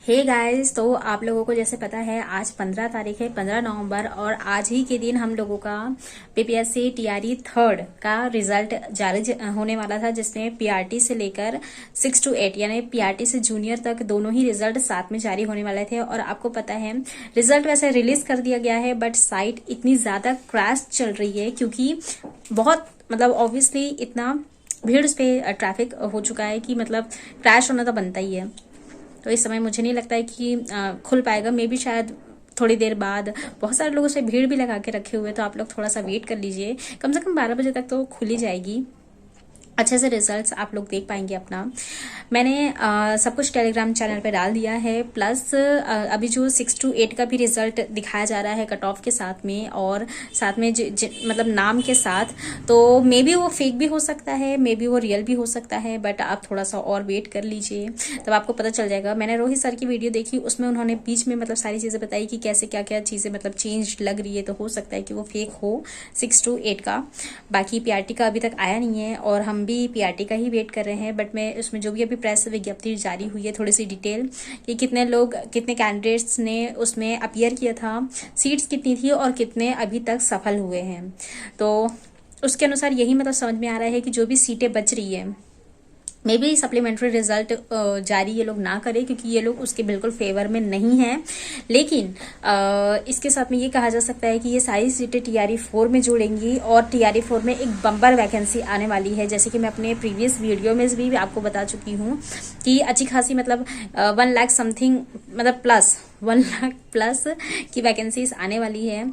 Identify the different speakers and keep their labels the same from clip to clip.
Speaker 1: Hey guys, तो आप लोगों को जैसे पता है आज 15 तारीख है, 15 नवंबर, और आज ही के दिन हम लोगों का पीपीएससी टीआरई थर्ड का रिजल्ट जारी होने वाला था, जिसमें पीआरटी से लेकर 6 to 8 यानी पीआरटी से जूनियर तक दोनों ही रिजल्ट साथ में जारी होने वाले थे। और आपको पता है रिजल्ट वैसे रिलीज कर दिया गया है, बट साइट इतनी ज्यादा क्रैश चल रही है क्योंकि बहुत ऑब्वियसली इतना भीड़ उस पे ट्रैफिक हो चुका है कि क्रैश होना तो बनता ही है। तो इस समय मुझे नहीं लगता है कि खुल पाएगा। मे बी शायद थोड़ी देर बाद, बहुत सारे लोगों से भीड़ भी लगा के रखे हुए, तो आप लोग थोड़ा सा वेट कर लीजिए। कम से कम 12 बजे तक तो खुल ही जाएगी, अच्छे से रिजल्ट्स आप लोग देख पाएंगे अपना। मैंने सब कुछ टेलीग्राम चैनल पे डाल दिया है, प्लस अभी जो 6 to 8 का भी रिजल्ट दिखाया जा रहा है कट ऑफ के साथ में, और साथ में नाम के साथ। तो मे बी वो फेक भी हो सकता है, मे बी वो रियल भी हो सकता है, बट आप थोड़ा सा और वेट कर लीजिए, तब आपको पता चल जाएगा। मैंने रोहित सर की वीडियो देखी, उसमें उन्होंने बीच में सारी चीज़ें बताई कि कैसे क्या क्या चीज़ें चेंज लग रही है, तो हो सकता है कि वो फेक हो 6 to 8 का। बाकी पीआरटी का अभी तक आया नहीं है और हम भी पीआरटी का ही वेट कर रहे हैं, बट मैं उसमें जो भी अभी प्रेस विज्ञप्ति जारी हुई है, थोड़ी सी डिटेल कि कितने लोग, कितने कैंडिडेट्स ने उसमें अपीयर किया था, सीट्स कितनी थी और कितने अभी तक सफल हुए हैं, तो उसके अनुसार यही समझ में आ रहा है कि जो भी सीटें बच रही है, मे बी सप्लीमेंट्री रिजल्ट जारी ये लोग ना करें, क्योंकि ये लोग उसके बिल्कुल फेवर में नहीं है। लेकिन इसके साथ में ये कहा जा सकता है कि ये सारी सीटें टीआरई 4 में जोड़ेंगी, और टीआरई 4 में एक बम्पर वैकेंसी आने वाली है। जैसे कि मैं अपने प्रीवियस वीडियो में भी आपको बता चुकी हूँ कि अच्छी खासी 1 lakh something plus 1 lakh plus की वैकेंसीज आने वाली है।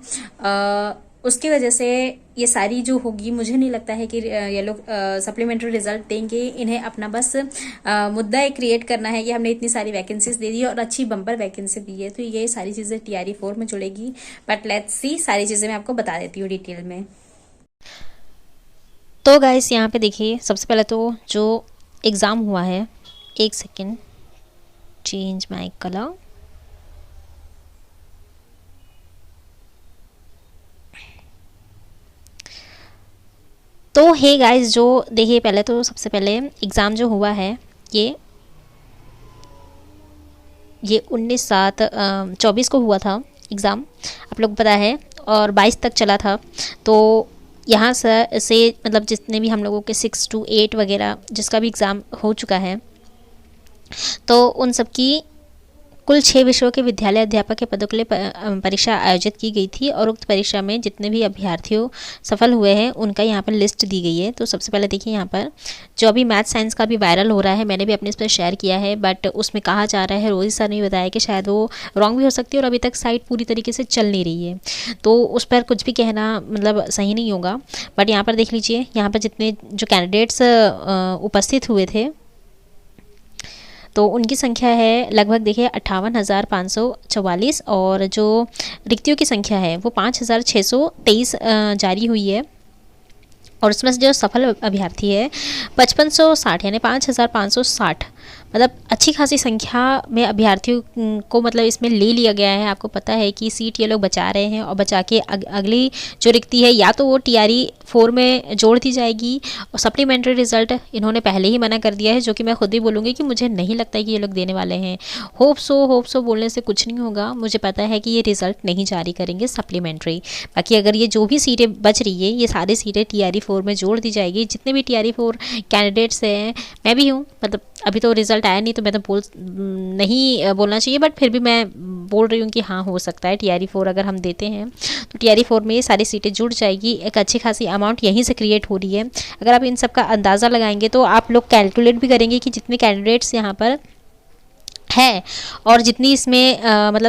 Speaker 1: उसकी वजह से ये सारी जो होगी, मुझे नहीं लगता है कि ये लोग सप्लीमेंट्री रिजल्ट देंगे। इन्हें अपना बस मुद्दा क्रिएट करना है कि हमने इतनी सारी वैकेंसीज दे दी और अच्छी बम्पर वैकेंसी दी है, तो ये सारी चीज़ें टीआरई 4 में जुड़ेगी। बट लेट्स सी, सारी चीज़ें मैं आपको बता देती हूँ डिटेल में।
Speaker 2: तो गाइस यहाँ पे देखिए, सबसे पहले तो जो एग्ज़ाम हुआ है, एक सेकेंड, चेंज माई कलर। तो हे गाइस, जो देखिए पहले तो सबसे पहले एग्ज़ाम जो हुआ है ये 19/7/24 को हुआ था एग्ज़ाम, आप लोग पता है, और 22 तक चला था। तो यहाँ से जितने भी हम लोगों के 6 to 8 वगैरह जिसका भी एग्ज़ाम हो चुका है, तो उन सब की कुल 6 विषयों के विद्यालय अध्यापक के पदों के लिए परीक्षा आयोजित की गई थी, और उक्त परीक्षा में जितने भी अभ्यर्थियों सफल हुए हैं उनका यहाँ पर लिस्ट दी गई है। तो सबसे पहले देखिए, यहाँ पर जो अभी मैथ साइंस का भी वायरल हो रहा है, मैंने भी अपने इस पर शेयर किया है, बट उसमें कहा जा रहा है, रोहित सर ने बताया कि शायद वो रॉन्ग भी हो सकती है और अभी तक साइट पूरी तरीके से चल नहीं रही है, तो उस पर कुछ भी कहना सही नहीं होगा। बट यहाँ पर देख लीजिए, यहाँ पर जितने जो कैंडिडेट्स उपस्थित हुए थे, तो उनकी संख्या है लगभग देखिए 58,544, और जो रिक्तियों की संख्या है वो 5,623 जारी हुई है। और उसमें से जो सफल अभ्यर्थी है 5560 यानी 5,560, अच्छी खासी संख्या में अभ्यर्थियों को इसमें ले लिया गया है। आपको पता है कि सीट ये लोग बचा रहे हैं, और बचा के अगली जो रिक्ति है या तो वो टीआरई 4 में जोड़ दी जाएगी, और सप्लीमेंट्री रिजल्ट इन्होंने पहले ही मना कर दिया है, जो कि मैं खुद ही बोलूँगी कि मुझे नहीं लगता है कि ये लोग देने वाले हैं। होप सो बोलने से कुछ नहीं होगा, मुझे पता है कि ये रिजल्ट नहीं जारी करेंगे सप्लीमेंट्री। बाकी अगर ये जो भी सीटें बच रही है, ये सारी सीटें टीआरई 4 में जोड़ दी जाएगी। जितने भी टीआरई 4 कैंडिडेट्स हैं, मैं भी हूँ, अभी तो रिजल्ट आया नहीं, तो मैं तो नहीं बोलना चाहिए, बट फिर भी मैं बोल रही हूँ कि हाँ, हो सकता है टीआरई 4 अगर हम देते हैं तो टीआरई 4 में ये सारी सीटें जुड़ जाएगी। एक अच्छी खासी अमाउंट यहीं से क्रिएट हो रही है। अगर आप इन सब का अंदाज़ा लगाएंगे तो आप लोग कैलकुलेट भी करेंगे कि जितने कैंडिडेट्स यहाँ पर है और जितनी इसमें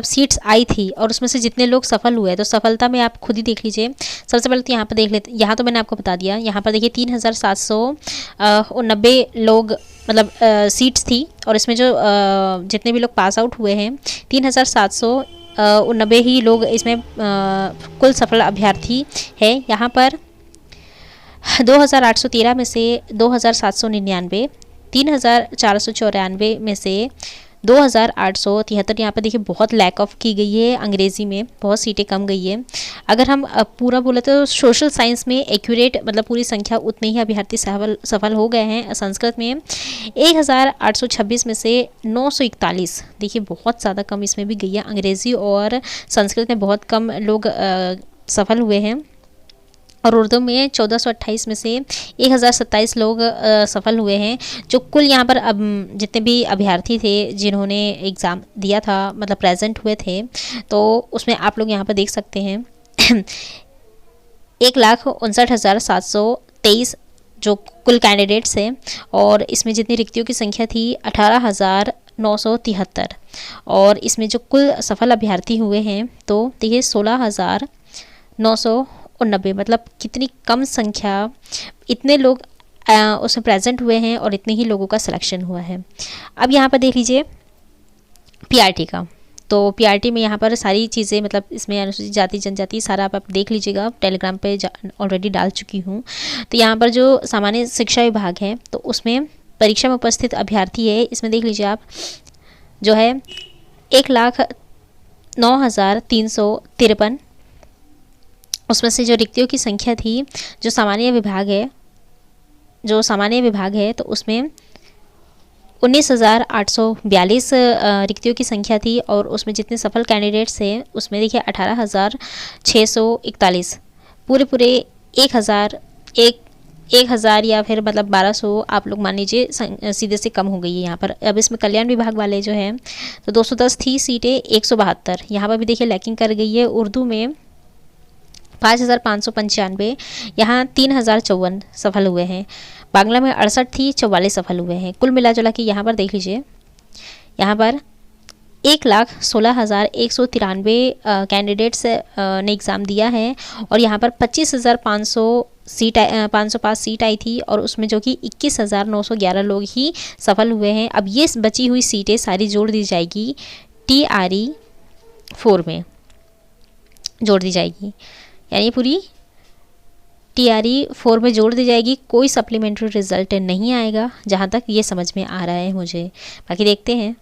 Speaker 2: सीट्स आई थी, और उसमें से जितने लोग सफल हुए, तो सफलता में आप खुद ही देख लीजिए। सबसे पहले तो यहाँ पर देख लेते, यहाँ तो मैंने आपको बता दिया, यहाँ पर देखिए 3,790 लोग सीट्स थी, और इसमें जो जितने भी लोग पास आउट हुए हैं 3,790 ही लोग इसमें कुल सफल अभ्यर्थी है। यहाँ पर 2,813 में से 2,799, 3,494 में से 2873 यहाँ पर देखिए बहुत लैक ऑफ की गई है, अंग्रेजी में बहुत सीटें कम गई है। अगर हम पूरा बोले तो सोशल साइंस में एक्यूरेट मतलब पूरी संख्या उतने ही अभ्यर्थी सफल हो गए हैं। संस्कृत में 1826 में से 941, देखिए बहुत ज़्यादा कम इसमें भी गई है। अंग्रेजी और संस्कृत में बहुत कम लोग सफल हुए हैं। और उर्दू में 1428 में से 1027 लोग सफल हुए हैं। जो कुल यहाँ पर अब जितने भी अभ्यर्थी थे जिन्होंने एग्ज़ाम दिया था मतलब प्रेजेंट हुए थे, तो उसमें आप लोग यहाँ पर देख सकते हैं 1,59,723 जो कुल कैंडिडेट्स हैं। और इसमें जितनी रिक्तियों की संख्या थी 18,973। और इसमें जो कुल सफल अभ्यर्थी हुए हैं तो देखिए 16,990, मतलब कितनी कम संख्या, इतने लोग उसमें प्रेजेंट हुए हैं और इतने ही लोगों का सिलेक्शन हुआ है। अब यहाँ पर देख लीजिए पीआरटी का। तो पीआरटी में यहाँ पर सारी चीज़ें मतलब इसमें अनुसूचित जाति जनजाति सारा आप देख लीजिएगा, टेलीग्राम पे ऑलरेडी डाल चुकी हूँ। तो यहाँ पर जो सामान्य शिक्षा विभाग है तो उसमें परीक्षा में उपस्थित अभ्यर्थी है, इसमें देख लीजिए आप जो है 1,09,353। उसमें से जो रिक्तियों की संख्या थी जो सामान्य विभाग है तो उसमें 19,842 रिक्तियों की संख्या थी। और उसमें जितने सफल कैंडिडेट्स हैं उसमें देखिए 18,641, पूरे 1,000 या फिर मतलब 1,200 आप लोग मान लीजिए सीधे से कम हो गई है यहाँ पर। अब इसमें कल्याण विभाग वाले जो हैं तो 210 थी सीटें, 172 यहाँ पर भी देखिए लैकिंग कर गई है। उर्दू में 5,595, यहाँ 3,054 सफल हुए हैं। बांग्ला में 68 थी, 44 सफल हुए हैं। कुल मिला जुला के यहाँ पर देख लीजिए, यहाँ पर 1,16,193 कैंडिडेट्स ने एग्ज़ाम दिया है। और यहाँ पर 25,505 सीट आई थी और उसमें जो कि 21,911 लोग ही सफल हुए हैं। अब ये बची हुई सीटें सारी जोड़ दी जाएगी TRE 4 में जोड़ दी जाएगी, यानी पूरी TRE 4 में जोड़ दी जाएगी। कोई सप्लीमेंट्री रिजल्ट नहीं आएगा जहाँ तक ये समझ में आ रहा है मुझे, बाकी देखते हैं।